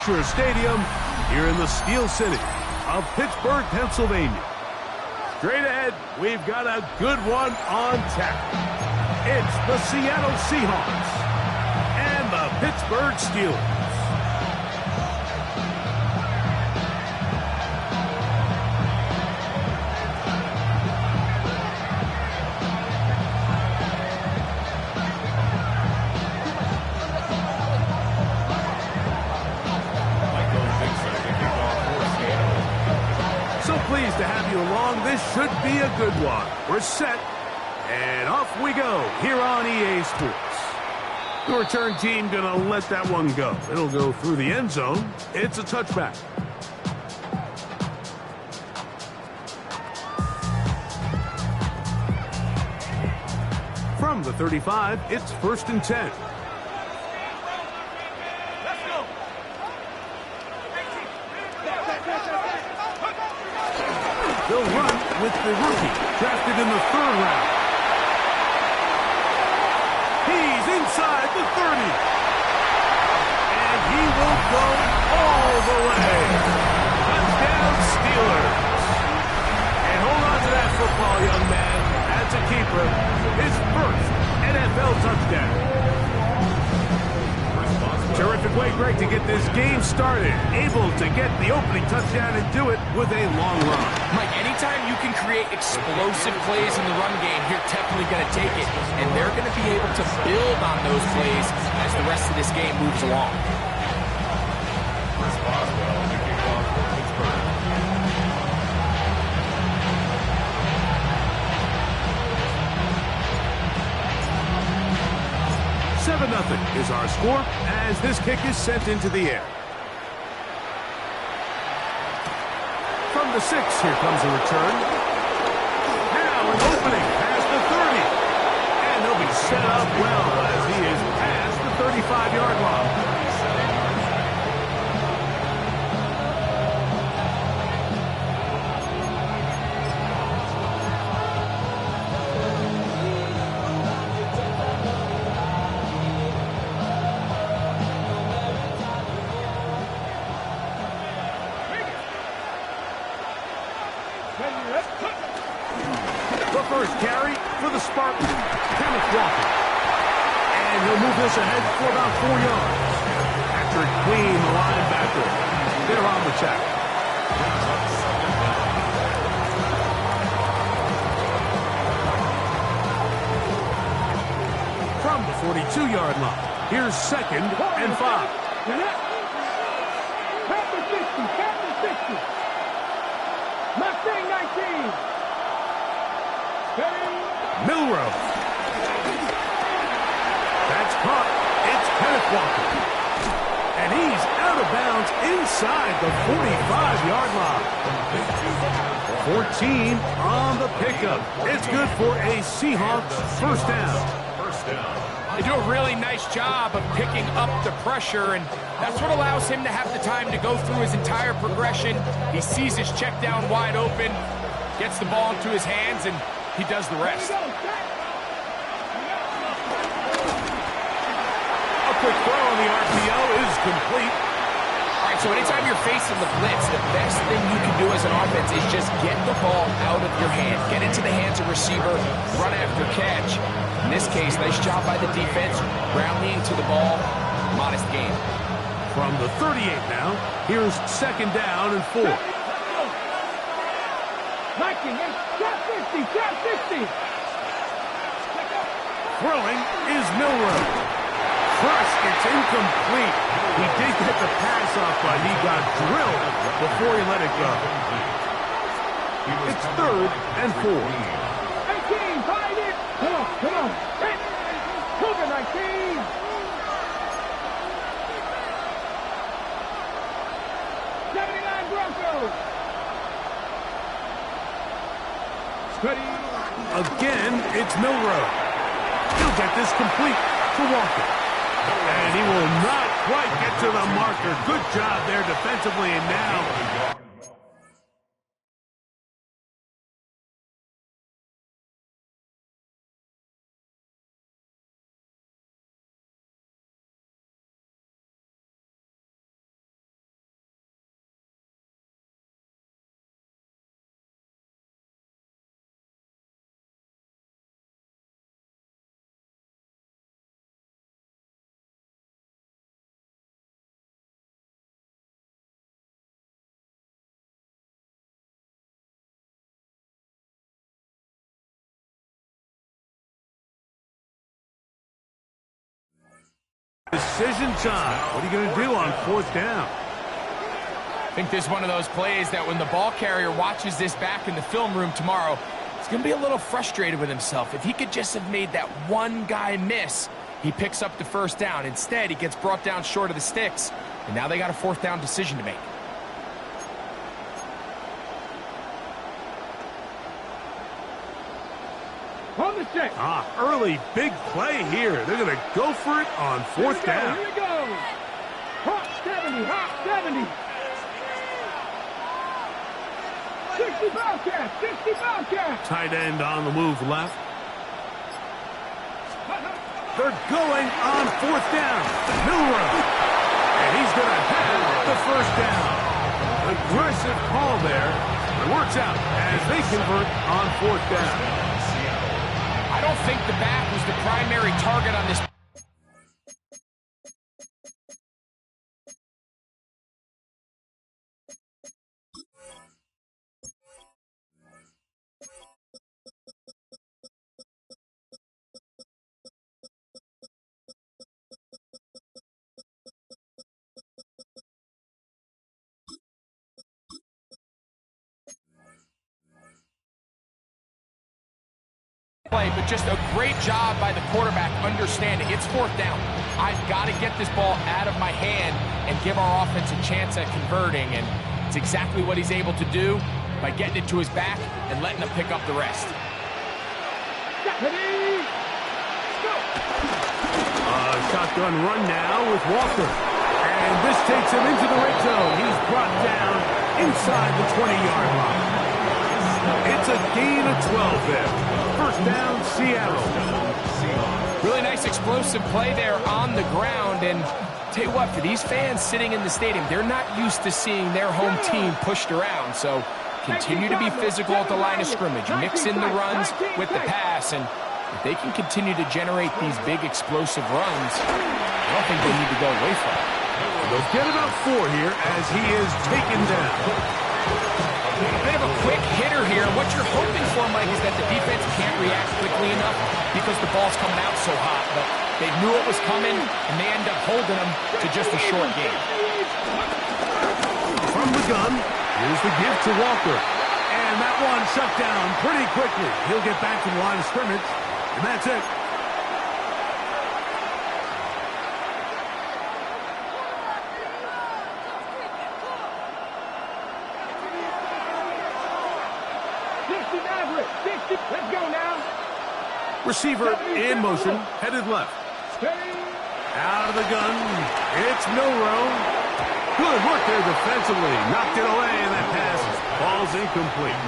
Stadium here in the Steel City of Pittsburgh, Pennsylvania. Straight ahead, we've got a good one on tap. It's the Seattle Seahawks and the Pittsburgh Steelers. So pleased to have you along. This should be a good one. We're set, and off we go here on EA Sports. The return team gonna let that one go. It'll go through the end zone. It's a touchback. From the 35, it's 1st and 10. They'll run with the rookie, drafted in the 3rd round. He's inside the 30. And he will go all the way. Touchdown, Steelers. And hold on to that football, young man. That's a keeper. His first NFL touchdown. Terrific way, Greg, to get this game started. Able to get the opening touchdown and do it with a long run. Mike, anytime you can create explosive plays in the run game, you're definitely going to take it. And they're going to be able to build on those plays as the rest of this game moves along. 7-0 is our score as this kick is sent into the air. From the 6, here comes a return. Now an opening past the 30. And he'll be set up well as he is past the 35-yard line. The first carry for the Spartans, Kenneth Walker. And he'll move this ahead for about 4 yards. Patrick Queen, the linebacker, they're on the tackle. From the 42-yard line, here's 2nd and 5. Captain 60. Mustang 19. Milrow. That's caught. It's Kenneth Walker. And he's out of bounds inside the 45-yard line. 14 on the pickup. It's good for a Seahawks first down. They do a really nice job of picking up the pressure, and that's what allows him to have the time to go through his entire progression. He sees his check down wide open, gets the ball into his hands, and he does the rest. A quick throw on the RPO is complete. All right, so anytime you're facing the blitz, the best thing you can do as an offense is just get the ball out of your hand. Get into the hands of receiver, run after catch. In this case, nice job by the defense, rallying to the ball. Modest game. From the 38 now, here's 2nd down and 4. Throwing is Milrow. Crushed, it's incomplete. He did get the pass off, but he got drilled before he let it go. It's 3rd and 4. 18, find it. Come on. Cougar 19. Broncos. Again, it's Milrow. He'll get this complete to Walker. And he will not quite get to the marker. Good job there defensively, and now Decision time. What are you going to do on fourth down? I think this is one of those plays that when the ball carrier watches this back in the film room tomorrow, he's going to be a little frustrated with himself. If he could just have made that one guy miss, he picks up the first down. Instead, he gets brought down short of the sticks, and now they got a fourth down decision to make. On the check. Early big play here. They're going to go for it on fourth down. Here we go. Hot 70, hot 70. 60 Bobcats, 60 Bobcats. Tight end on the move left. They're going on fourth down. Milrow. And he's going to have the first down. Aggressive call there. It works out as they convert on fourth down. I don't think the back was the primary target on this. But just a great job by the quarterback understanding it's fourth down. I've got to get this ball out of my hand and give our offense a chance at converting, and it's exactly what he's able to do by getting it to his back and letting him pick up the rest. Shotgun run now with Walker, and this takes him into the red zone. He's brought down inside the 20-yard line. It's a gain of 12 there. First down, Seattle. Really nice explosive play there on the ground, and tell you what, for these fans sitting in the stadium, they're not used to seeing their home team pushed around, so continue to be physical at the line of scrimmage. Mix in the runs with the pass, and if they can continue to generate these big explosive runs, I don't think they need to go away from it. They'll get about 4 here as he is taken down. A bit of a quick hitter here. What you're hoping for, Mike, is that the defense can't react quickly enough because the ball's coming out so hot. But they knew it was coming, and they end up holding them to just a short game. From the gun, here's the give to Walker. And that one shut down pretty quickly. He'll get back to the line of scrimmage, and that's it. Let's go now. Receiver in motion, headed left. Out of the gun, it's Milrow. Good work there defensively. Knocked it away, and that pass falls incomplete.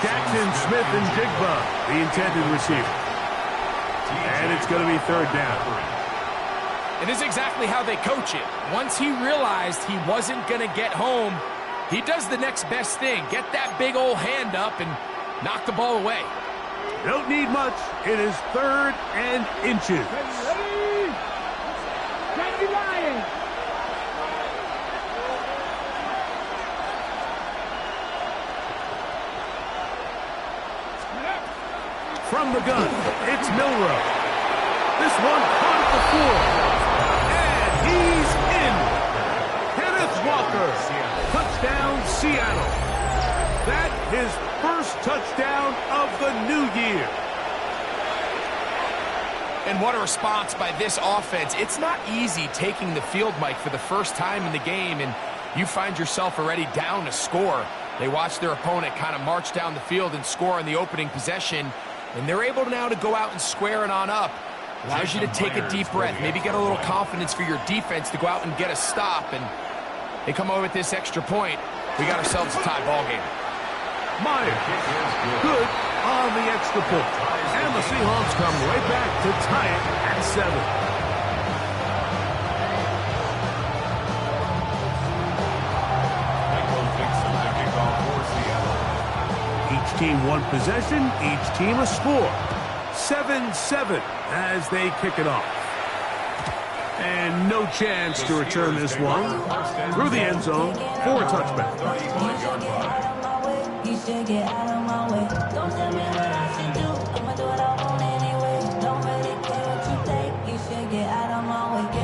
Jackson, Smith, and Jigba, the intended receiver. And it's going to be third down. It is exactly how they coach it. Once he realized he wasn't going to get home, he does the next best thing. Get that big old hand up and knock the ball away. Don't need much. It is third and inches. Ready? Ready, Lions. From the gun, it's Milrow. This one caught at the floor. And he's in. Kenneth Walker. Touchdown, Seattle. That his first touchdown of the new year. And what a response by this offense. It's not easy taking the field, Mike, for the first time in the game, and you find yourself already down a score. They watch their opponent kind of march down the field and score in the opening possession, and they're able now to go out and square it on up. Allows you to take a deep breath, maybe get a little confidence for your defense to go out and get a stop, and they come away with this extra point. We got ourselves a tie ball game. Myers, good on the extra point. And the Seahawks come right back to tie it at 7. Each team one possession, each team a score. 7-7 as they kick it off. And no chance to return this one. Through the end zone for a touchback. You should get out of my way. Don't tell me what I should do. I'ma do what I want anyway. Don't really care what you think. You should get out of my way.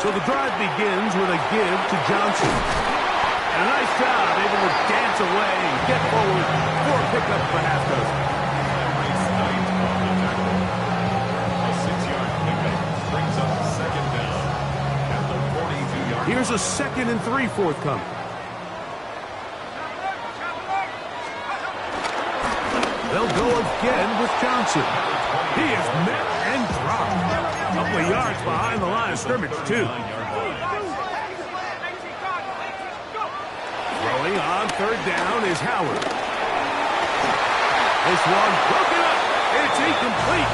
So the drive begins with a give to Johnson. And a nice job, able to dance away and get forward for a pickup of a half dozen. A 6-yard pickup brings up second down at the 42-yard line. Here's a 2nd and 3 forthcoming. They'll go again with Johnson. He is met and dropped. A couple of yards behind the line of scrimmage, too. Throwing on 3rd down is Howard. This one broken up. It's incomplete.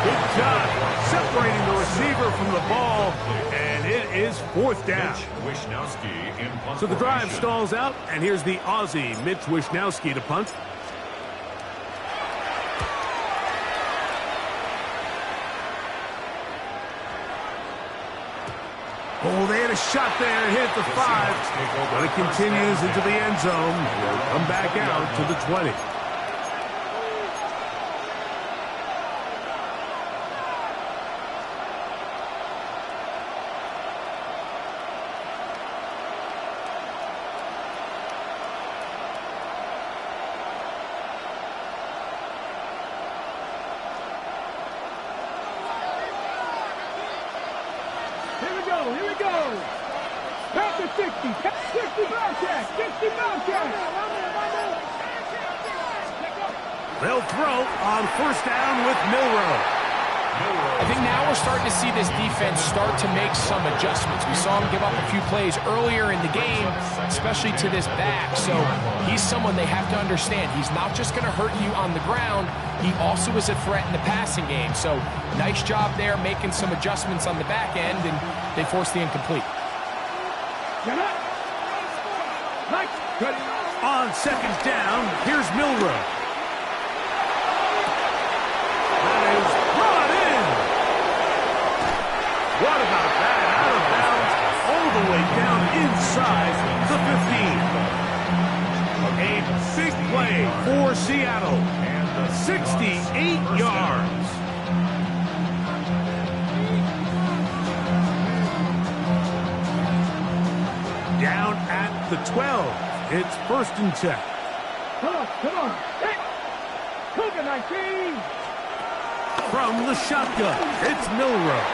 Good job separating the receiver from the ball, and it is 4th down. So the drive stalls out, and here's the Aussie, Mitch Wishnowsky, to punt. Oh, they had a shot there, hit the 5, but it continues into the end zone. Will come back out to the 20. Here we go. Back to 60. 60 Bobcat. 60 Bobcat. They'll throw on 1st down with Milroe. I think now we're starting to see this defense start to make some adjustments. We saw him give up a few plays earlier in the game, especially to this back. So he's someone they have to understand. He's not just going to hurt you on the ground. He also is a threat in the passing game. So nice job there making some adjustments on the back end, and they forced the incomplete. On 2nd down, here's Milroe. That is brought in. What about that? Out of bounds, all the way down inside the 15. A big play for Seattle. 68 yards. Down at the 12. It's 1st and 10. Come on. Hey. Cougar 19. From the shotgun, it's Milroe.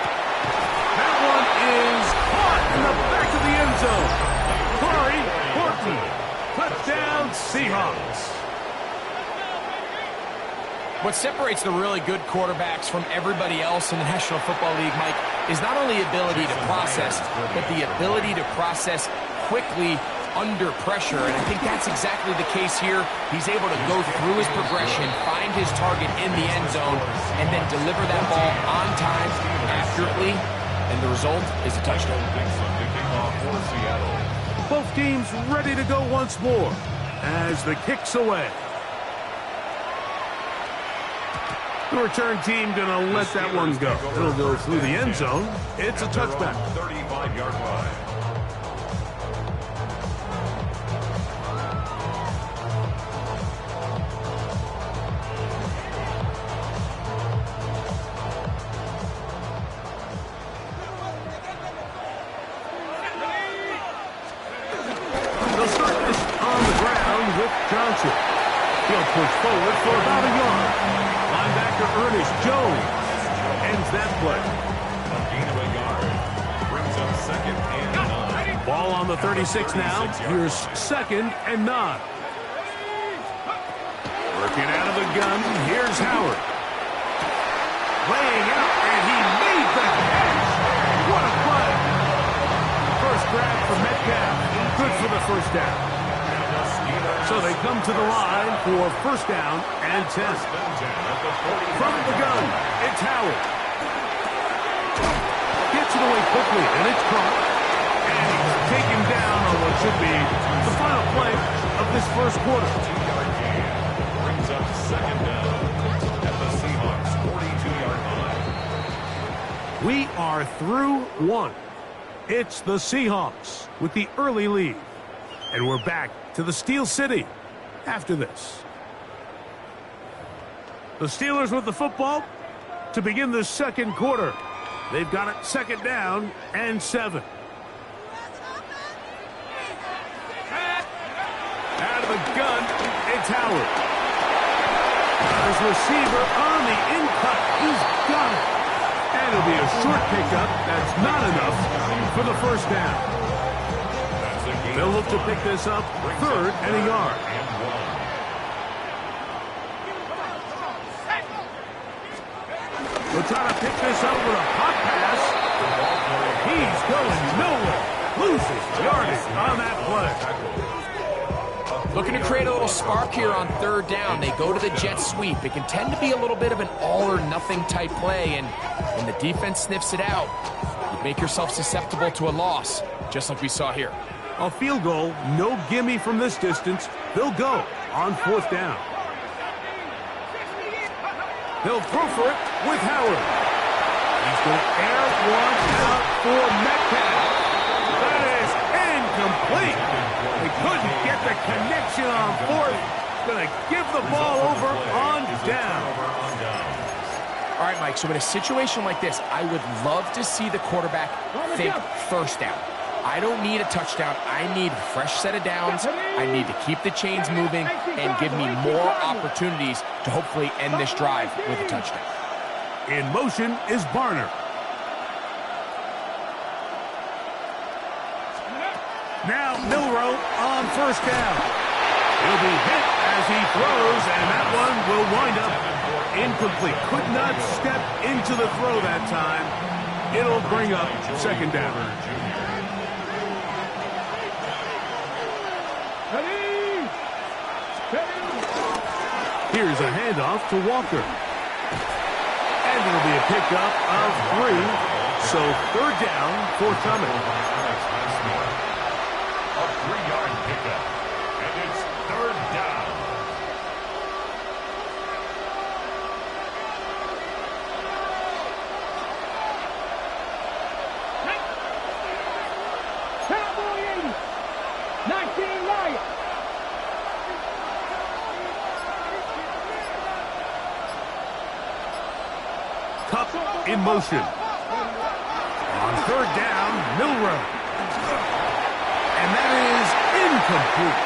That one is caught in the back of the end zone. Corey Horton. Touchdown, Seahawks. What separates the really good quarterbacks from everybody else in the National Football League, Mike, is not only ability to process, but the ability to process quickly under pressure. And I think that's exactly the case here. He's able to go through his progression, find his target in the end zone, and then deliver that ball on time, accurately, and the result is a touchdown. Both teams ready to go once more as the kick's away. The return team going to let that one go. It'll go through the end zone. It's a touchback. 35-yard line. They'll start this on the ground with Johnson. He'll push forward for about a yard. Linebacker Ernest Jones ends that play. A gain of a yard brings up 2nd and 9. Ball on the 36 now. Here's 2nd and 9. Working out of the gun. Here's Howard. Laying out, and he made the catch. What a play. First grab for Metcalf. Good for the 1st down. So they come to the line for 1st down and 10. From the gun, it's Howard. Gets it away quickly, and it's caught. And he's taken down on what should be the final play of this 1st quarter. 2-yard gain brings up 2nd down at the Seahawks 42-yard line. We are through 1. It's the Seahawks with the early lead. And we're back to the Steel City after this. The Steelers with the football to begin the 2nd quarter. They've got it 2nd down and 7. Out of the gun, it's Howard. His receiver on the in-cut. He's got it. And it'll be a short pickup. That's not enough for the 1st down. They'll look to pick this up 3rd and a yard. They'll try to pick this up with a hot pass. He's going nowhere. Loses yardage on that play. Looking to create a little spark here on 3rd down. They go to the jet sweep. It can tend to be a little bit of an all-or-nothing type play, and when the defense sniffs it out, you make yourself susceptible to a loss, just like we saw here. A field goal, no gimme from this distance. They'll go on 4th down. They'll throw for it with Howard. He's going to air one out for Metcalf. That is incomplete. They couldn't get the connection on 4th. Going to give the ball over on down. All right, Mike, so in a situation like this, I would love to see the quarterback think 1st down. I don't need a touchdown. I need a fresh set of downs. I need to keep the chains moving and give me more opportunities to hopefully end this drive with a touchdown. In motion is Barner. Now Milroe on 1st down. He'll be hit as he throws, and that one will wind up incomplete. Could not step into the throw that time. It'll bring up 2nd down. Here's a handoff to Walker. And it'll be a pickup of 3. So 3rd down forthcoming. A 3-yard pickup. And it's 3rd down. Cowboy 80. 19 Lions. Cup in motion. On 3rd down, Milroe. And that is incomplete.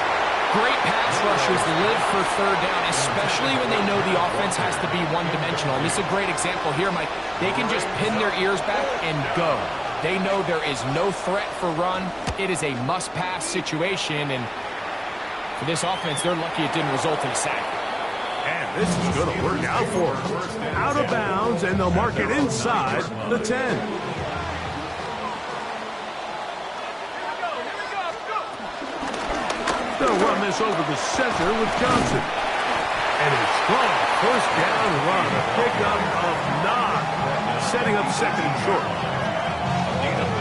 Great pass rushers live for 3rd down, especially when they know the offense has to be one-dimensional. And this is a great example here, Mike. They can just pin their ears back and go. They know there is no threat for run. It is a must-pass situation, and for this offense, they're lucky it didn't result in a sack. And this is going to work out for them. Out of bounds, and they'll mark it inside the 10. They'll run this over the center with Johnson. And a strong 1st down run. A pickup of 9. Setting up 2nd and short. Gain of 9.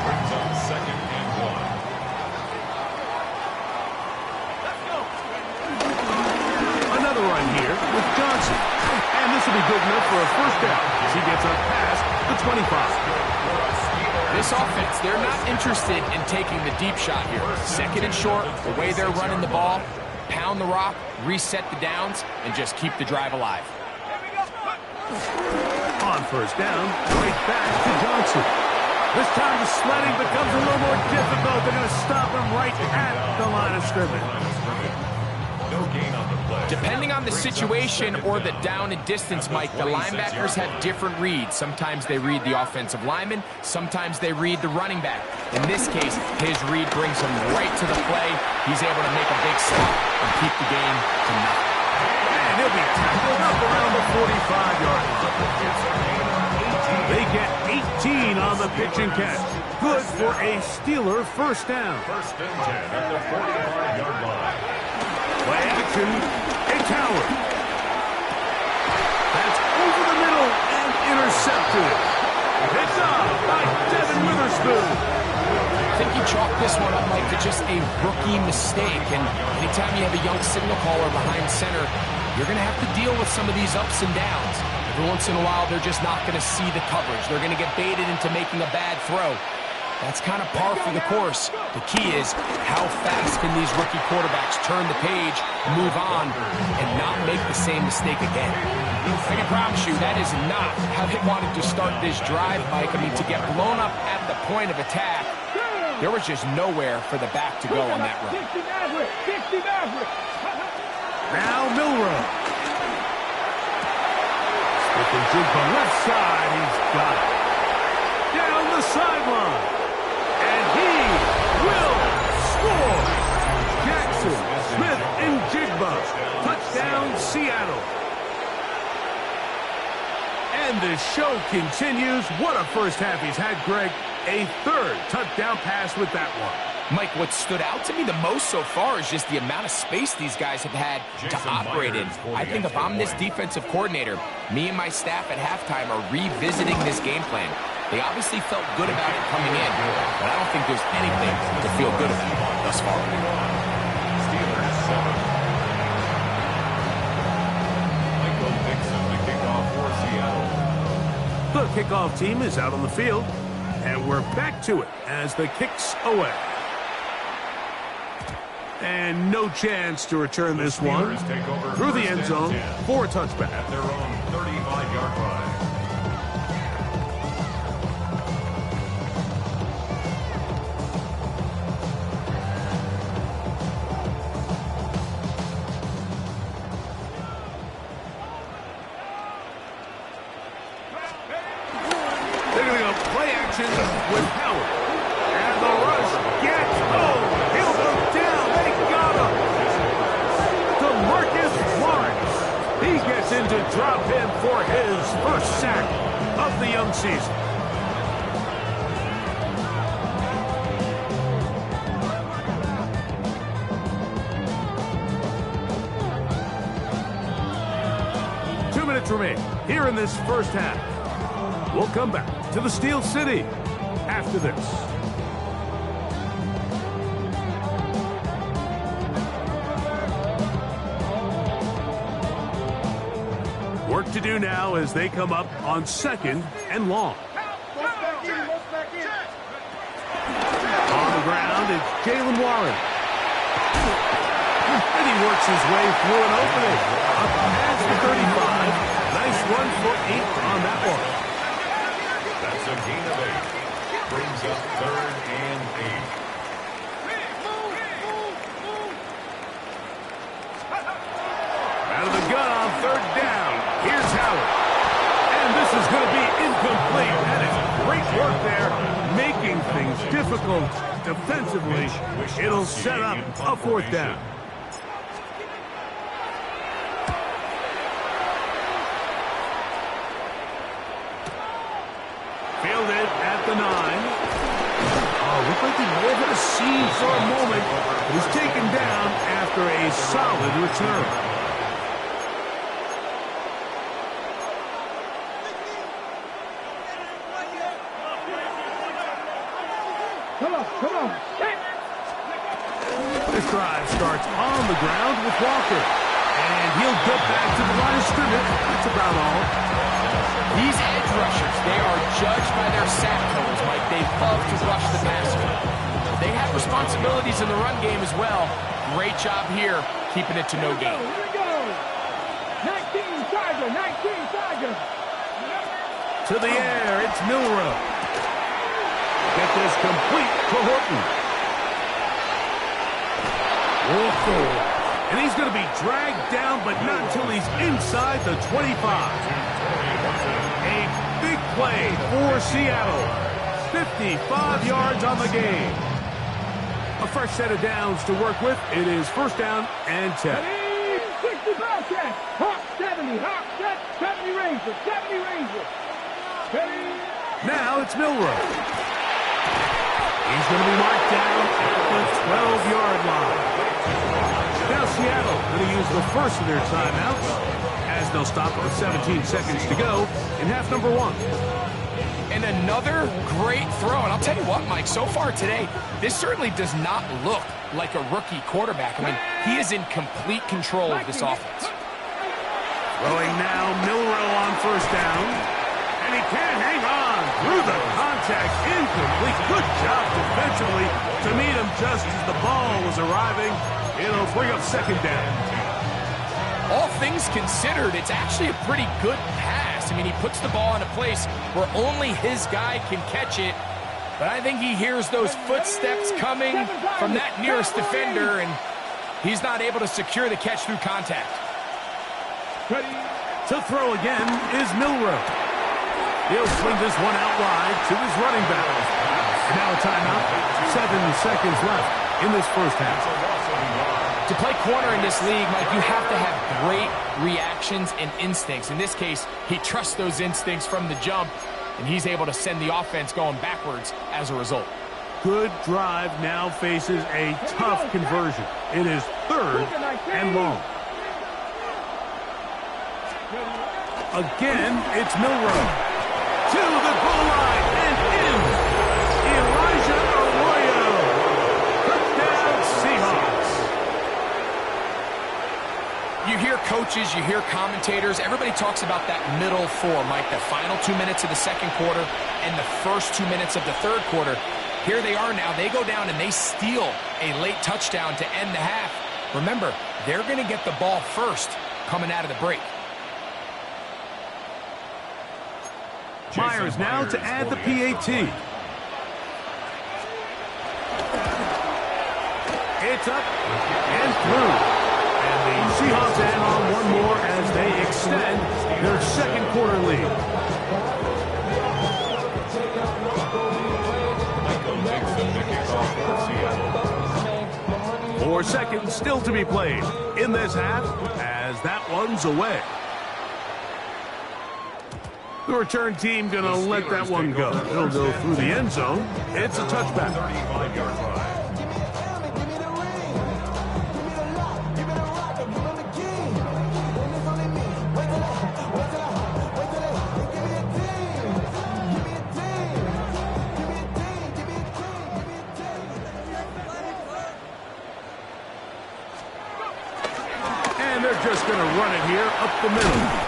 Brings up 2nd and 1. Another run here with Johnson. And this will be good enough for a 1st down as he gets up past the 25. This offense, they're not interested in taking the deep shot here. 2nd and short, the way they're running the ball, pound the rock, reset the downs, and just keep the drive alive. On 1st down, right back to Johnson. This time the sledding becomes a little more difficult. They're going to stop him right at the line of scrimmage. No gain on the play. Depending on the situation or the down and distance, Mike, the linebackers have different reads. Sometimes they read the offensive lineman. Sometimes they read the running back. In this case, his read brings him right to the play. He's able to make a big stop and keep the game to nothing. And he'll be tackled up around the 45-yard line. They get 18 on the pitch and catch. Good for a Steeler 1st down. 1st and 10 at the 45-yard line. Play action, it's Howard. That's over the middle and intercepted. Picked up by Devin Witherspoon. I think you chalk this one up, Mike, to just a rookie mistake. And anytime you have a young signal caller behind center, you're going to have to deal with some of these ups and downs. Every once in a while, they're just not going to see the coverage. They're going to get baited into making a bad throw. That's kind of par for the course. The key is how fast can these rookie quarterbacks turn the page, move on, and not make the same mistake again. I can promise you that is not how they wanted to start this drive, Mike. I mean, to get blown up at the point of attack, there was just nowhere for the back to go on that run. 60 Maverick, 60 Maverick. Now Milroe. Smith and Jigba left side. He's got it. Down the sideline. And he will score. Jackson, Smith, and Jigba. Touchdown, Seattle. And the show continues. What a first half he's had, Greg. A third touchdown pass with that one. Mike, what stood out to me the most so far is just the amount of space these guys have had to operate in. I think if I'm this defensive coordinator, me and my staff at halftime are revisiting this game plan. They obviously felt good about it coming in, but I don't think there's anything to feel good about thus far. Steelers 7. Michael Dixon, the kickoff for Seattle. The kickoff team is out on the field, and we're back to it as the kick's away. And no chance to return this one through the end zone for a touchback. At their own 35-yard line. They're going to go play action with Howard. And the rush gets home. He'll go down. They got him. DeMarcus Lawrence. He gets into drop him for his first sack of the young season. Remain here in this first half. We'll come back to the Steel City after this. Work to do now as they come up on 2nd and long. On the ground, it's Jalen Warren. And he works his way through an opening. Up past the 35. Nice run for 8 on that one. That's a gain of 8. Brings up 3rd and 8. Out of the gun on 3rd down. Here's Howard. And this is going to be incomplete. That is great work there, making things difficult defensively. It'll set up a 4th down. Fielded at the 9. Oh, looked like he may have hit a seam for a moment, but he's taken down after a solid return. Come on. This drive starts on the ground with Walker. And he'll get back to the line of scrimmage. That's about all. These edge rushers, they are judged by their sack totals, Mike. They love to rush the passer. They have responsibilities in the run game as well. Great job here, keeping it to no gain. Here we go. 19 Tiger. To the air, it's Milroe. Get this complete to Horton. Whoa. And he's going to be dragged down, but not until he's inside the 25. A big play for Seattle. 55 yards on the game. A fresh set of downs to work with. It is 1st down and 10. 60 Bobcat. Hawk 70. Hawk 70 Ranger. 70 Ranger. Now it's Milroe. He's going to be marked down at the 12-yard line. Now Seattle going to use the first of their timeouts as they'll stop with 17 seconds to go in half number 1. And another great throw. And I'll tell you what, Mike, so far today, this certainly does not look like a rookie quarterback. I mean, he is in complete control of this offense. Throwing now, Milroe on 1st down. And he can't hang on through the contact. contact, incomplete. Good job defensively to meet him just as the ball was arriving. It'll bring up second down. All things considered, it's actually a pretty good pass. I mean, he puts the ball in a place where only his guy can catch it. But I think he hears those footsteps coming from that nearest defender, and he's not able to secure the catch through contact. Ready to throw again is Milroe. He'll swing this one out wide to his running back. And now a timeout. 7 seconds left in this first half. To play corner in this league, Mike, you have to have great reactions and instincts. In this case, he trusts those instincts from the jump, and he's able to send the offense going backwards as a result. Good drive now faces a tough conversion. It is 3rd and long. Again, it's Milroe. To the goal line and in. Elijah Arroyo. Touchdown Seahawks. You hear coaches, you hear commentators, everybody talks about that middle four, Mike, the final 2 minutes of the second quarter and the first 2 minutes of the third quarter. Here they are now. They go down and they steal a late touchdown to end the half. Remember, they're going to get the ball first coming out of the break. Myers now to add the PAT. It's up and through. And the Seahawks add on one more as they extend their second quarter lead. 4 seconds still to be played in this half as that one's away. The return team going to let that one go. It'll go through the end zone. It's a touchback. 35-yard line. And they're just going to run it here up the middle.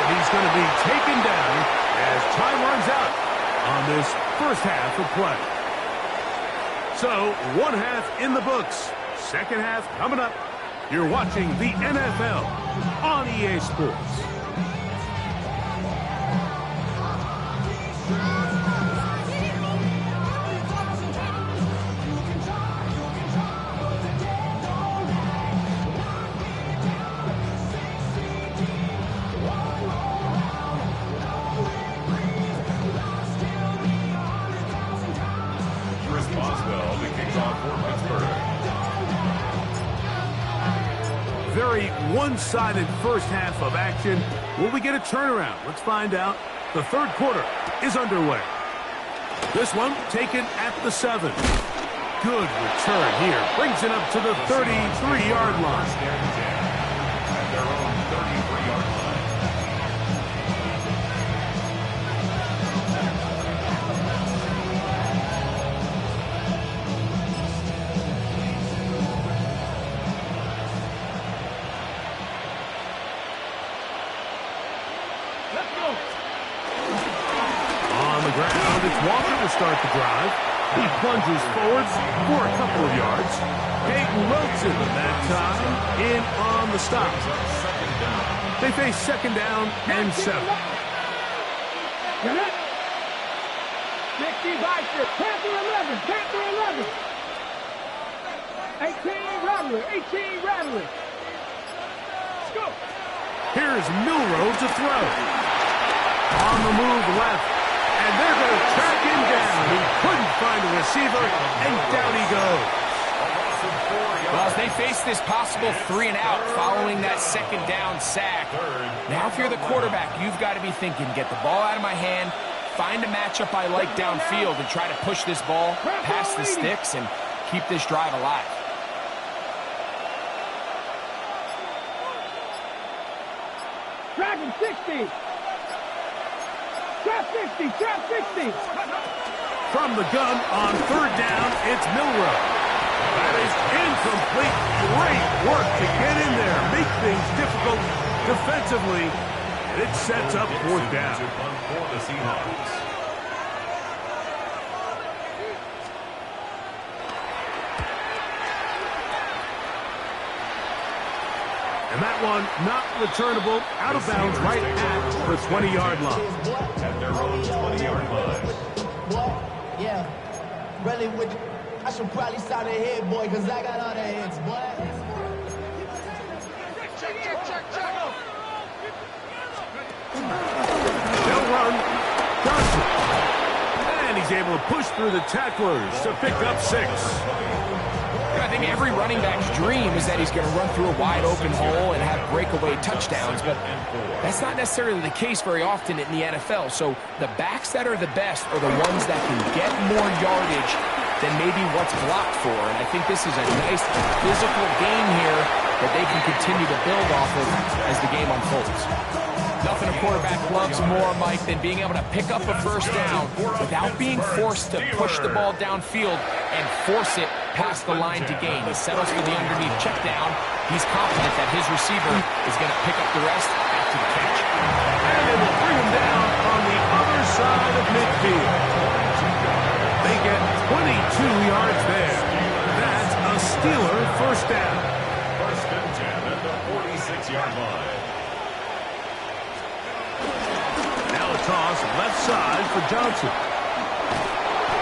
He's going to be taken down as time runs out on this first half of play. So, one half in the books. Second half coming up. You're watching the NFL on EA Sports. Very one-sided first half of action. Will we get a turnaround? Let's find out. The third quarter is underway. This one taken at the 7. Good return here. Brings it up to the 33-yard line. At their own 33-yard line. It's Walker to start the drive. He plunges forward for a couple of yards. Peyton Wilson that time in on the stop. They face second down and 7. Panther 11, Panther 11. 18 Rattler, 18 Rattler. Let's go. Here's Milroe to throw. On the move left. And they're going to track him down. He couldn't find a receiver, and down he goes. Well, as they face this possible 3-and-out following that second down sack, now if you're the quarterback, you've got to be thinking, get the ball out of my hand, find a matchup I like downfield, and try to push this ball past the sticks and keep this drive alive. Dragon 60. Trap 60, trap 60. From the gun on third down, it's Milroe. That is incomplete. Great work to get in there, make things difficult defensively, and it sets up fourth down. For the Seahawks. And that one not returnable, out of bounds right at the 20-yard line. At their own 20-yard line. Boy, yeah. Really, I should probably start a head, boy, because I got all the heads, boy. They'll run. Johnson. And he's able to push through the tacklers to pick up 6. I think every running back's dream is that he's going to run through a wide open hole and have breakaway touchdowns, but that's not necessarily the case very often in the NFL. So the backs that are the best are the ones that can get more yardage than maybe what's blocked for. And I think this is a nice physical game here that they can continue to build off of as the game unfolds. Nothing a quarterback loves more, Mike, than being able to pick up a first down without being forced to push the ball downfield and force it past the line to gain. He settles for the underneath check down. He's confident that his receiver is going to pick up the rest after the catch. And it will bring him down on the other side of midfield. They get 22 yards there. That's a Steeler first down. First and 10 at the 46-yard line. Now a toss left side for Johnson.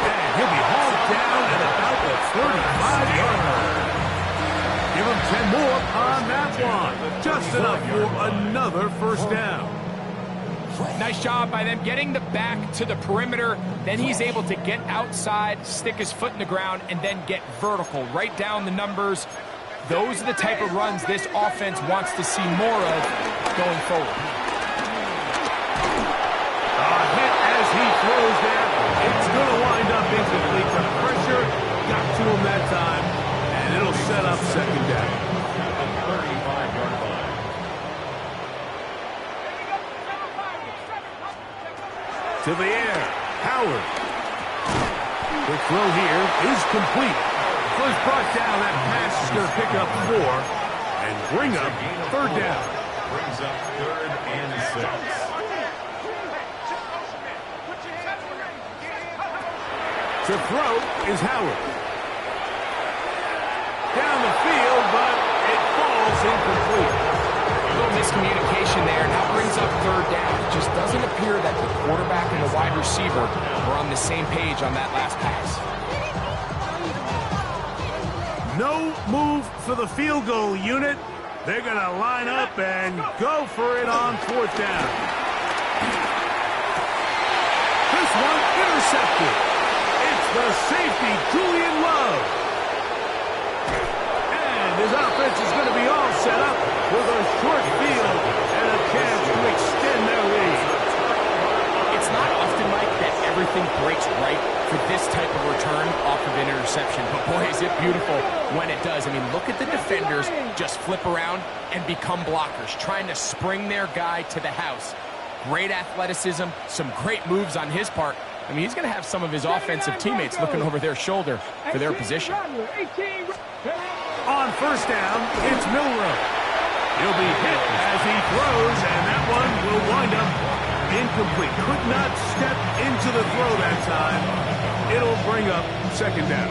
And he'll be hauled down at about the 35-yard line. Give him 10 more on that one. Just enough for another first down. Nice job by them getting the back to the perimeter. Then he's able to get outside, stick his foot in the ground, and then get vertical. Right down the numbers. Those are the type of runs this offense wants to see more of going forward. Hit as he throws there. It's going to wind up incomplete. The pressure got to him that time, and it'll set up second down. At the 35-yard line. To the air, Howard. The throw here is complete. First brought down, that pass is going to pick up 4 and bring up third down. Brings up 3rd and 6. To throw is Howard. Down the field, but it falls incomplete. A little miscommunication there. Now brings up third down. It just doesn't appear that the quarterback and the wide receiver were on the same page on that last pass. No move for the field goal unit. They're going to line up and go for it on fourth down. This one intercepted. It's the safety, Julian Love. And his offense is going to be all set up with a short field and a chance to extend their lead. It's not often, Mike, that everything breaks right for this type of return off of an interception. But boy, is it beautiful when it does. I mean, look at the defenders just flip around and become blockers, trying to spring their guy to the house. Great athleticism, some great moves on his part. I mean, he's going to have some of his offensive teammates looking over their shoulder for their position. On first down, it's Milroe. He'll be hit as he throws, and that one will wind up incomplete. Could not step into the throw that time. It'll bring up second down.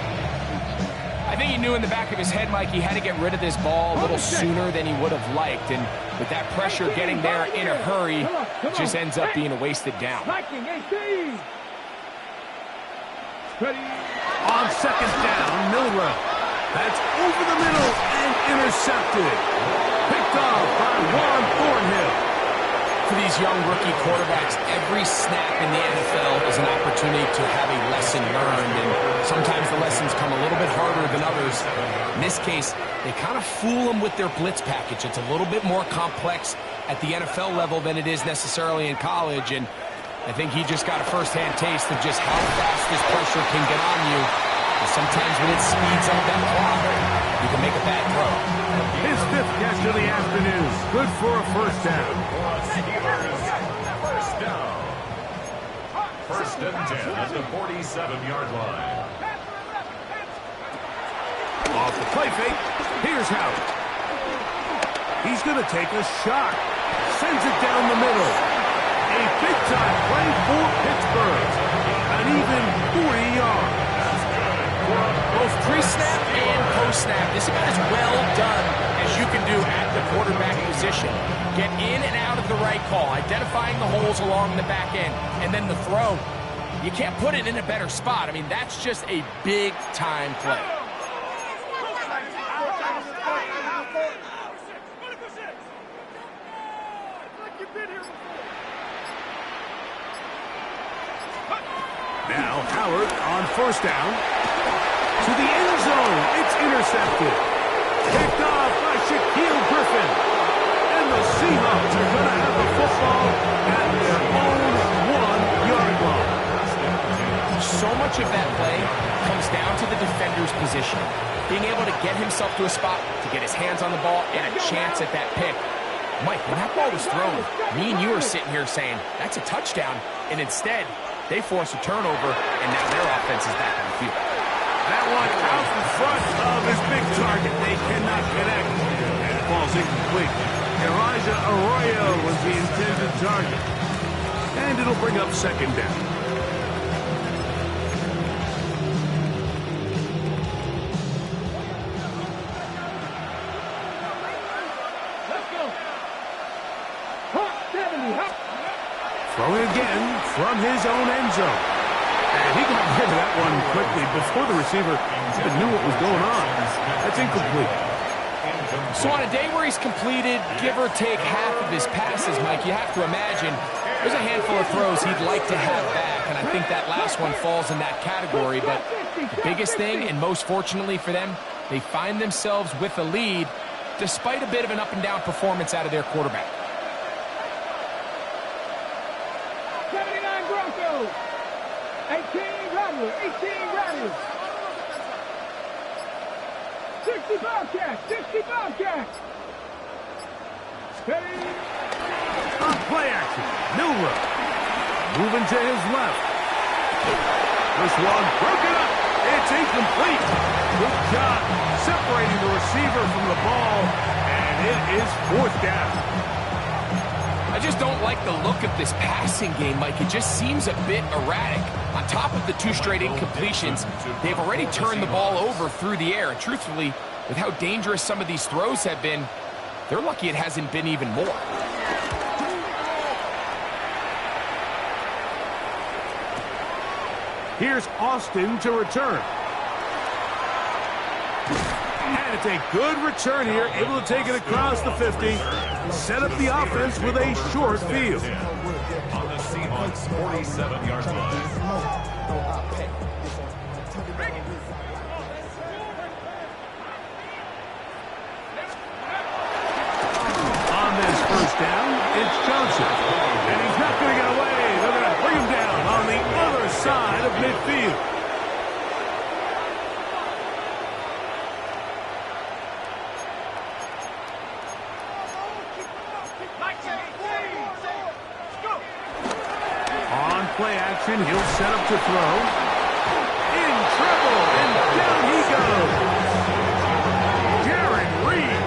I think he knew in the back of his head, Mike, he had to get rid of this ball a little sooner than he would have liked. And with that pressure getting there in a hurry, it just ends up being a wasted down. On second down, Milroe. That's over the middle and intercepted. Picked off by Juan Thornhill. For these young rookie quarterbacks, every snap in the NFL is an opportunity to have a lesson learned, and sometimes the lessons come a little bit harder than others. In this case, they kind of fool them with their blitz package. It's a little bit more complex at the NFL level than it is necessarily in college, and I think he just got a first-hand taste of just how fast this pressure can get on you. And sometimes when it speeds up that clock, you can make a bad throw. His 5th catch of the afternoon. Good for a first down. First down. First and 10 at the 47-yard line. Off the play fake, here's Howard. He's going to take a shot. Sends it down the middle. A big-time play for Pittsburgh. An even 40 yards. Both pre-snap and post-snap. This is about as well done as you can do at the quarterback position. Get in and out of the right call, identifying the holes along the back end, and then the throw. You can't put it in a better spot. I mean, that's just a big-time play. Now Howard on first down. To the end zone. It's intercepted. Picked off by Shaquille Griffin. And the Seahawks are going to have the football at their own 1-yard line. So much of that play comes down to the defender's position. Being able to get himself to a spot, to get his hands on the ball, and a chance at that pick. Mike, when that ball was thrown, me and you are sitting here saying, that's a touchdown. And instead, they force a turnover, and now their offense is back on the field. That one out in front of his big target. They cannot connect. And it falls incomplete. Elijah Arroyo was the intended target. And it'll bring up second down. Throwing again from his own end zone. And he got rid of that one quickly before the receiver even knew what was going on. That's incomplete. So on a day where he's completed, give or take half of his passes, Mike, you have to imagine there's a handful of throws he'd like to have back, and I think that last one falls in that category. But the biggest thing, and most fortunately for them, they find themselves with a lead despite a bit of an up-and-down performance out of their quarterback. 79 Broncos. 18 Rattlers. 18 Rattlers. 60 Bobcats. 60 Bobcats. Steady. On play action, Miller moving to his left. This one broken up. It's incomplete. Good job separating the receiver from the ball, and it is fourth down. I just don't like the look of this passing game, Mike. It just seems a bit erratic. On top of the 2 straight incompletions, they've already turned the ball over through the air. And truthfully, with how dangerous some of these throws have been, they're lucky it hasn't been even more. Here's Austin to return. And it's a good return here, able to take it across the 50. Set up the offense with a short field. On the Seahawks' 47-yard line. On this first down, it's Johnson. And he's not going to get away. They're going to bring him down on the other side of midfield. On play action, he'll set up to throw. In trouble, and down he goes. Jared Reed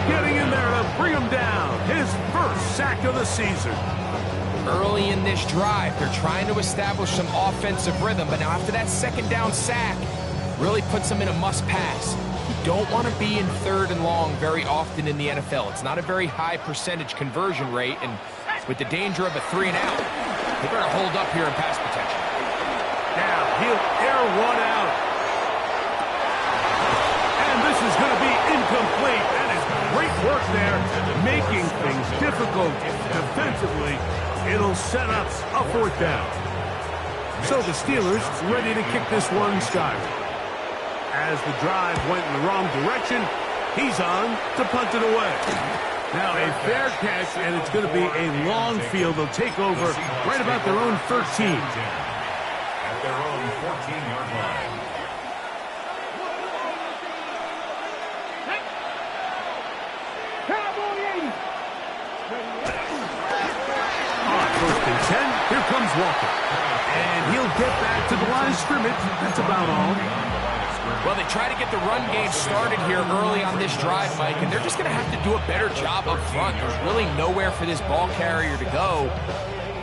getting in there to bring him down. His first sack of the season. Early in this drive, they're trying to establish some offensive rhythm, but now after that second down sack, really puts them in a must-pass. You don't want to be in 3rd and long very often in the NFL. It's not a very high percentage conversion rate, and with the danger of a 3 and out, they better hold up here in pass protection. Now he'll air one out. And this is going to be incomplete. That is great work there, making things difficult defensively. It'll set up a 4th down. So the Steelers ready to kick this one skyward. As the drive went in the wrong direction, he's on to punt it away. Now a fair catch, and it's going to be a long field. They'll take over right about their own 13. At their own 14-yard line. Cowboy 80. On 1st and 10, here comes Walker. And he'll get back to the line of scrimmage. That's about all. Well, they try to get the run game started here early on this drive, Mike, and they're just going to have to do a better job up front. There's really nowhere for this ball carrier to go.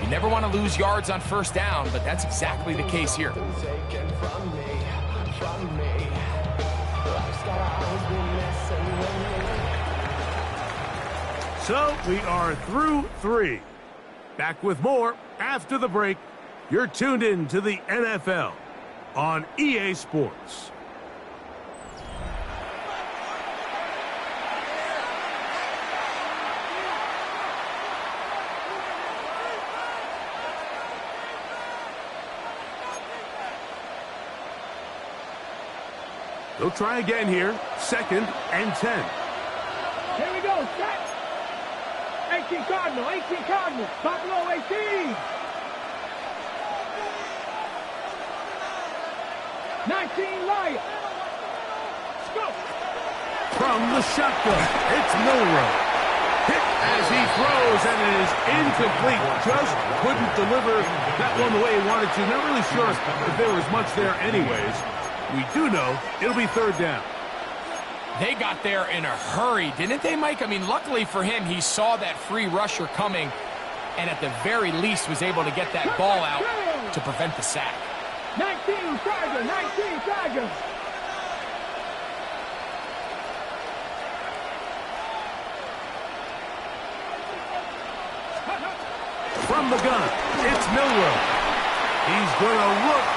You never want to lose yards on 1st down, but that's exactly the case here. So we are through 3. Back with more after the break. You're tuned in to the NFL on EA Sports. They'll try again here. 2nd and 10. Here we go, set. 18 Cardinal, 18 Cardinal. Buffalo 18. 19 Lion. Scoop. From the shotgun, it's Milroe. Hit as he throws, and it is incomplete. Just couldn't deliver that one the way he wanted to. Not really sure if there was much there anyways. We do know it'll be 3rd down. They got there in a hurry, didn't they, Mike? I mean, luckily for him, he saw that free rusher coming and at the very least was able to get that ball out to prevent the sack. 19 Tiger, 19 Tiger. From the gun, it's Milroe. He's going to look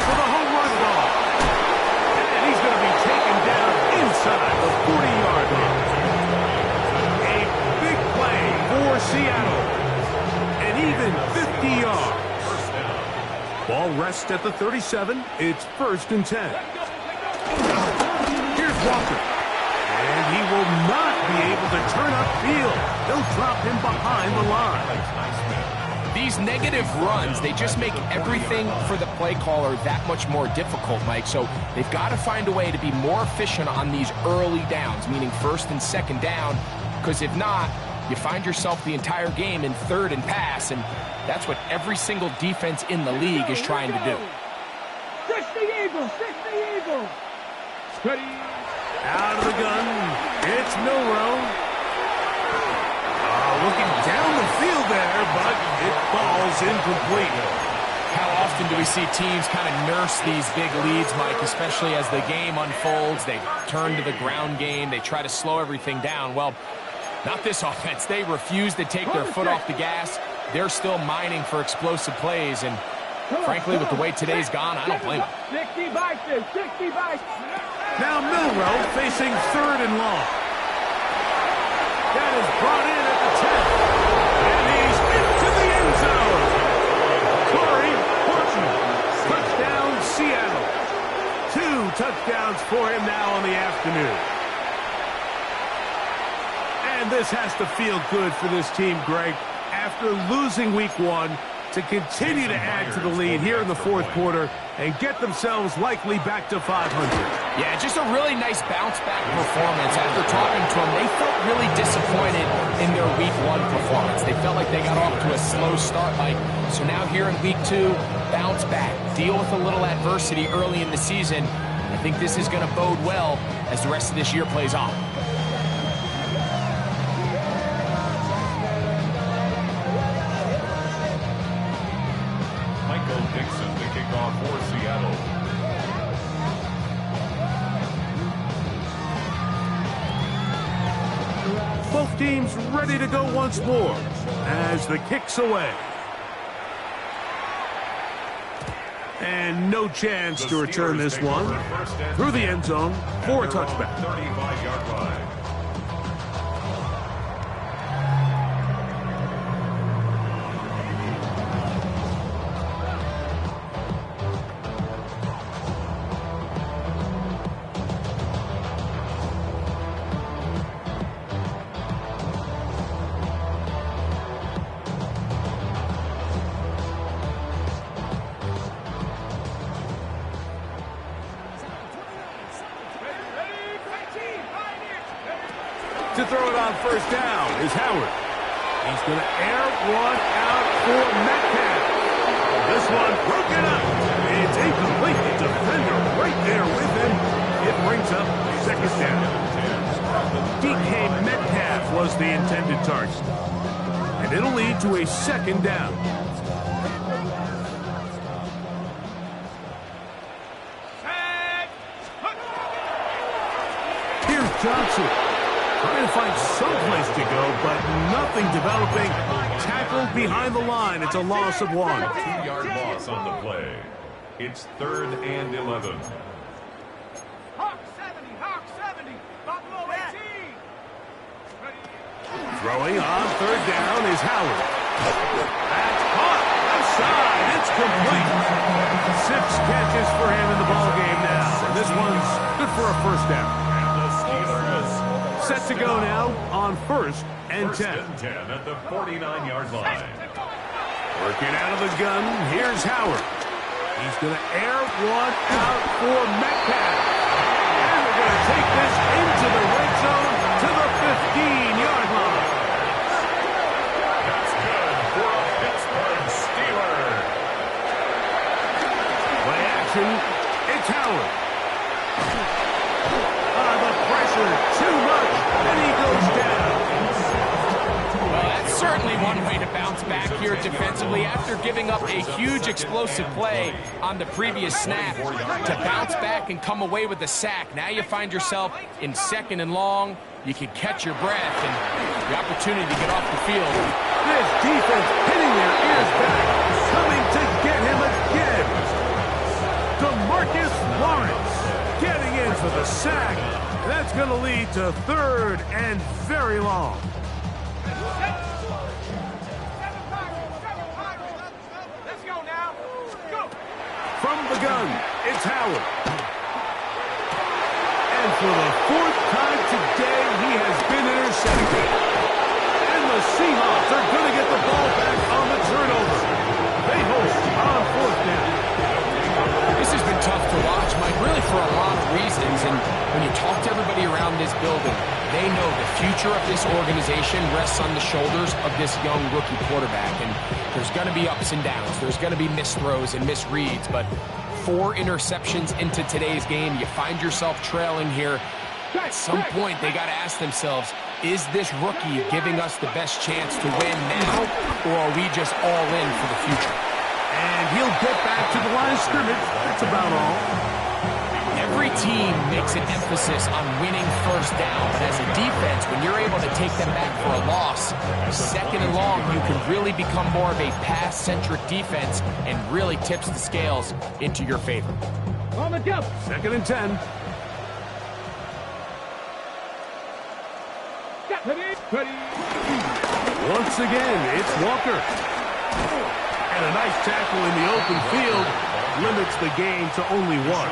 for the home run ball. And he's going to be taken down inside the 40-yard line. A big play for Seattle. And even 50 yards. Ball rests at the 37. It's 1st and 10. Here's Walker. And he will not be able to turn upfield. They'll drop him behind the line. These negative runs, they just make everything for the play caller that much more difficult, Mike. So they've got to find a way to be more efficient on these early downs, meaning 1st and 2nd down, because if not, you find yourself the entire game in 3rd and pass, and that's what every single defense in the league is trying to do. 60 Eagles, 60 Eagles. Steady. Out of the gun, it's Milroe. Looking down the field there, but it falls incomplete. How often do we see teams kind of nurse these big leads, Mike, especially as the game unfolds? They turn to the ground game. They try to slow everything down. Well, not this offense. They refuse to take their foot off the gas. They're still mining for explosive plays, and frankly, with the way today's gone, I don't blame them. 60 Vikings, 60 Vikings. Now Milroe facing 3rd and long. That is brought in at the 10. And he's into the end zone. Corey Horton. Touchdown, Seattle. 2 touchdowns for him now in the afternoon. And this has to feel good for this team, Greg. After losing week 1, to continue to add to the lead here in the 4th quarter and get themselves likely back to 500. Yeah, just a really nice bounce-back performance. After talking to them, they felt really disappointed in their week 1 performance. They felt like they got off to a slow start, Mike. So now here in week 2, bounce back, deal with a little adversity early in the season. I think this is going to bode well as the rest of this year plays on. Dixon to kick off for Seattle. Both teams ready to go once more as the kick's away. And no chance to return this one through the end zone for a touchback. 35-yard line. To throw it on 1st down is Howard. He's going to air one out for Metcalf. This one broken up. It's incomplete. The defender right there with him. It brings up 2nd down. DK Metcalf was the intended target. And it'll lead to a 2nd down. Here's Johnson. Trying to find some place to go, but nothing developing. Tackled behind the line. It's a loss of 1. 2-yard loss on the play. It's 3rd and 11. Hawk 70, Hawk 70, Buffalo 18. Throwing on 3rd down is Howard. That's caught. Outside. It's complete. 6 catches for him in the ballgame now. And this one's good for a 1st down. And the Steelers Set to go now on 1st and 10. 1st and 10 at the 49-yard line. Working out of the gun, here's Howard. He's going to air one out for Metcalf. And they're going to take this into the red zone to the 15-yard line. That's good for a Pittsburgh Steeler. Play action, it's Howard. The pressure, too much, and he goes down. Well, that's certainly one way to bounce back here defensively after giving up a huge explosive play on the previous snap. To bounce back and come away with a sack. Now you find yourself in 2nd and long. You can catch your breath and the opportunity to get off the field. This defense pinning their ears back, coming to get him again. DeMarcus Lawrence getting in for the sack. That's going to lead to 3rd and very long. Let's go now. Go. From the gun, it's Howard. And for the 4th time today, he has been intercepted. And the Seahawks are going to get the ball back on the turnover. They host on 4th down. This has been tough to watch, Mike, really for a lot of reasons. And when you talk to everybody around this building, they know the future of this organization rests on the shoulders of this young rookie quarterback. And there's going to be ups and downs. There's going to be missed throws and misreads. But 4 interceptions into today's game, you find yourself trailing here. At some point, they got to ask themselves, is this rookie giving us the best chance to win now, or are we just all in for the future? And he'll get back to the line of scrimmage. That's about all. Every team makes an emphasis on winning 1st down, but as a defense, when you're able to take them back for a loss, 2nd and long, you can really become more of a pass-centric defense and really tips the scales into your favor. On the jump. 2nd and 10. Ready. Once again, it's Walker. And a nice tackle in the open field limits the game to only 1.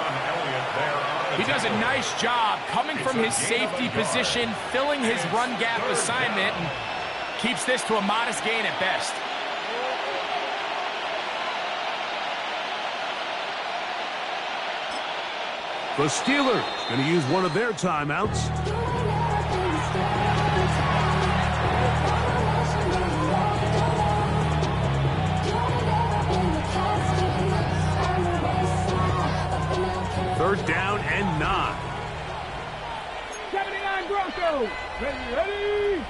He does a nice job coming from his safety position, filling his run gap assignment, and keeps this to a modest gain at best. The Steelers going to use one of their timeouts. Third down and 9. 79 Broncos. Ready.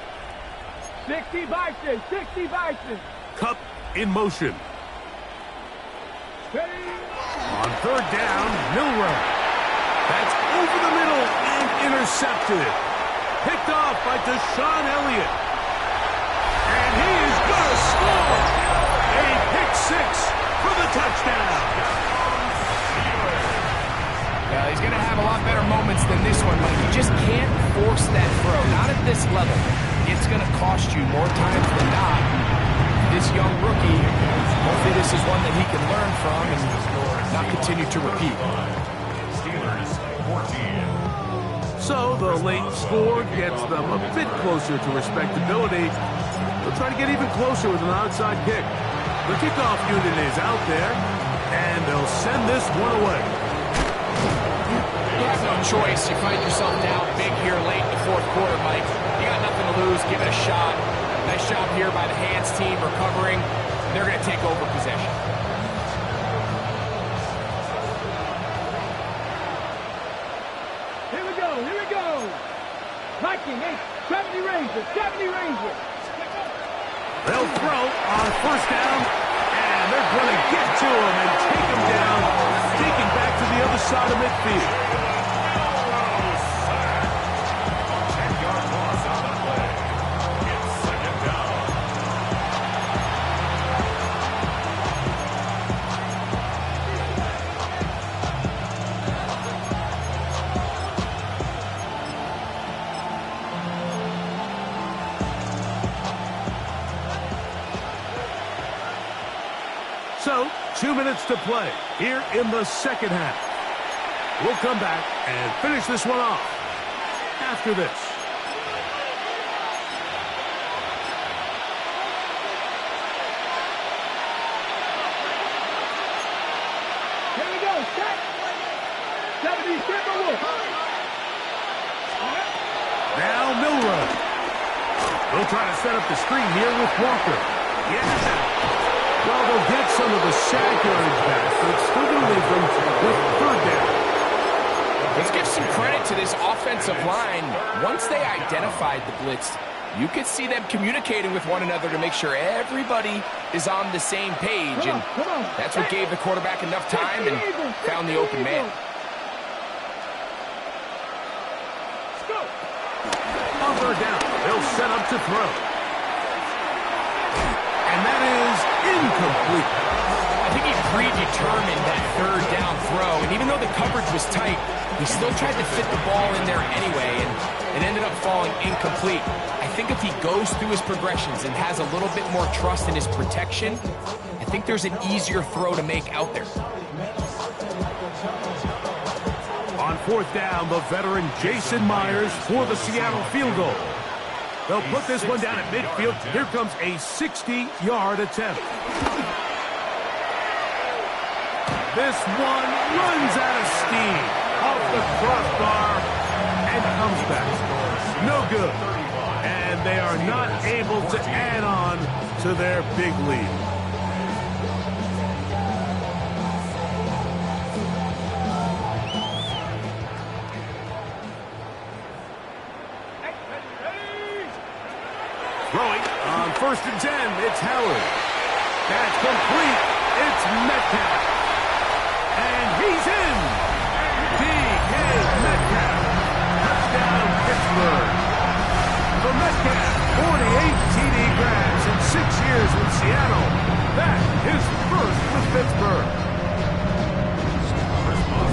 60 Bison. 60 Bison. Cup in motion. Ready. On 3rd down, Milrow. That's over the middle and intercepted. Picked off by Deshaun Elliott. And he is going to score. A pick 6 for the touchdown. Yeah, he's going to have a lot better moments than this one, but you just can't force that throw. Not at this level. It's going to cost you more times than not. This young rookie, hopefully this is one that he can learn from and not continue to repeat. Steelers 14. So the late score gets them a bit closer to respectability. They'll try to get even closer with an onside kick. The kickoff unit is out there, and they'll send this one away. You have no choice. You find yourself down big here late in the 4th quarter, Mike. You got nothing to lose. Give it a shot. Nice job here by the hands team recovering. They're going to take over possession. Here we go. Here we go. Viking 70 Rangers. 70 Rangers. They'll throw on 1st down, and they're going to get to him and take him down, taking back to the other side of midfield. 10-yard loss So, 2 minutes to play here in the second half. We'll come back and finish this one off after this. Here we go, set. 70, step over. Now Milrow. They'll try to set up the screen here with Walker. Yeah. Well, they'll get some of the sack yards back, but it's still going to leave them with third down. Let's give some credit to this offensive line. Once they identified the blitz, you could see them communicating with one another to make sure everybody is on the same page. And that's what gave the quarterback enough time and found the open man. On third down, they'll set up to throw. And that is incomplete. I think he predetermined that third down throw, and even though the coverage was tight, he still tried to fit the ball in there anyway, and it ended up falling incomplete. I think if he goes through his progressions and has a little bit more trust in his protection, I think there's an easier throw to make out there. On fourth down, the veteran Jason Myers for the Seattle field goal. They'll put this one down at midfield. Here comes a 60-yard attempt. This one runs out of steam off the crossbar and comes back. No good. And they are not able to add on to their big lead. Throwing on 1st and 10, it's Howard. That's complete. It's Metcalf. And he's in. D.K. Metcalf. Touchdown, Pittsburgh. For Metcalf, 48 TD grabs in 6 years with Seattle. That is first with Pittsburgh.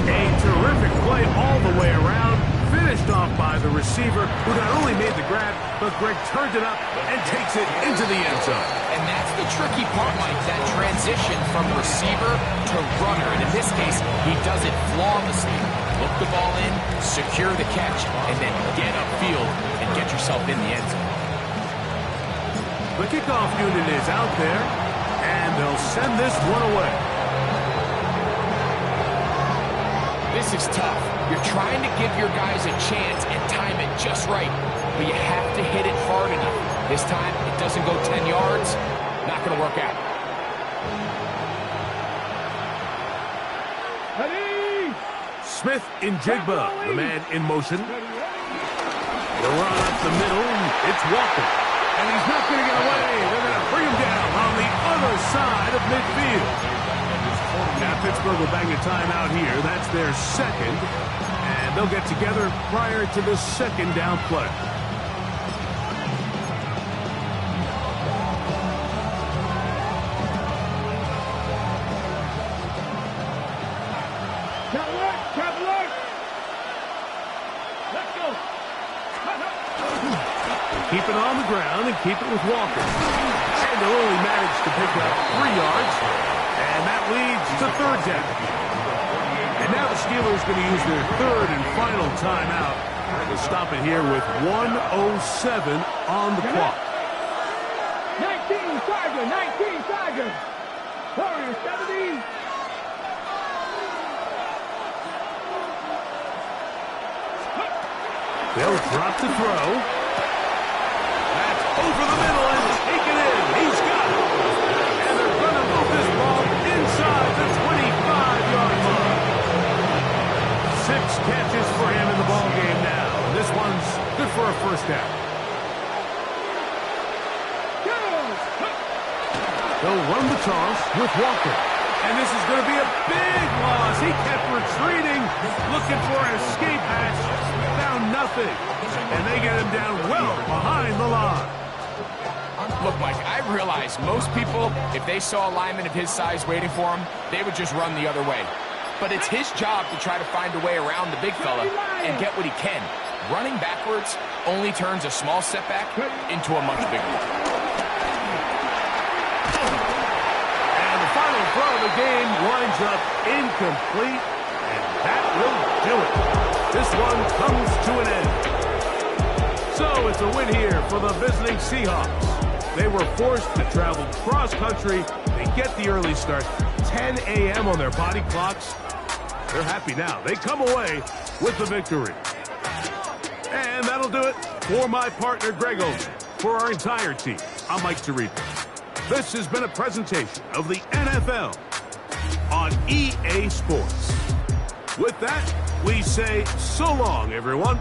A terrific play all the way around. Finished off by the receiver, who not only made the grab, but Greg turned it up and takes it into the end zone. And that's the tricky part, Mike, that transition from receiver to runner. And in this case, he does it flawlessly. Look the ball in, secure the catch, and then get upfield and get yourself in the end zone. The kickoff unit is out there, and they'll send this one away. This is tough. You're trying to give your guys a chance and time it just right, but you have to hit it hard enough. This time, it doesn't go 10 yards. Not going to work out. Ready? Smith in Jigba, the man in motion. The run up the middle, it's Walker. And he's not going to get away. They're going to bring him down on the other side of midfield. Now Pittsburgh will bang a timeout here. That's their second. And they'll get together prior to the second down play. Cat work. Let's go. Keep it on the ground and keep it with Walker. And they'll only manage to pick up 3 yards. And that leads to third down. And now the Steelers going to use their third and final timeout. They'll stop it here with 1:07 on the clock. 19 Tiger. Warriors 70. They'll drop the throw. That's over the middle and taken in. He's got it. And they're going to move this ball inside the 25-yard line. 6 catches for him in the ball game now. This one's good for a first down. They'll run the toss with Walker. And this is going to be a big loss. He kept retreating, looking for an escape hatch. Found nothing. And they get him down well behind the line. Look, Mike, I realize most people, if they saw a lineman of his size waiting for him, they would just run the other way. But it's his job to try to find a way around the big fella and get what he can. Running backwards only turns a small setback into a much bigger one. And the final throw game winds up incomplete, and that will do it. This one comes to an end. So it's a win here for the visiting Seahawks. They were forced to travel cross-country. They get the early start, 10 a.m. on their body clocks. They're happy now. They come away with the victory. And that'll do it for my partner, Greg Olsen. For our entire team, I'm Mike Tirico. This has been a presentation of the NFL on EA Sports. With that, we say so long, everyone.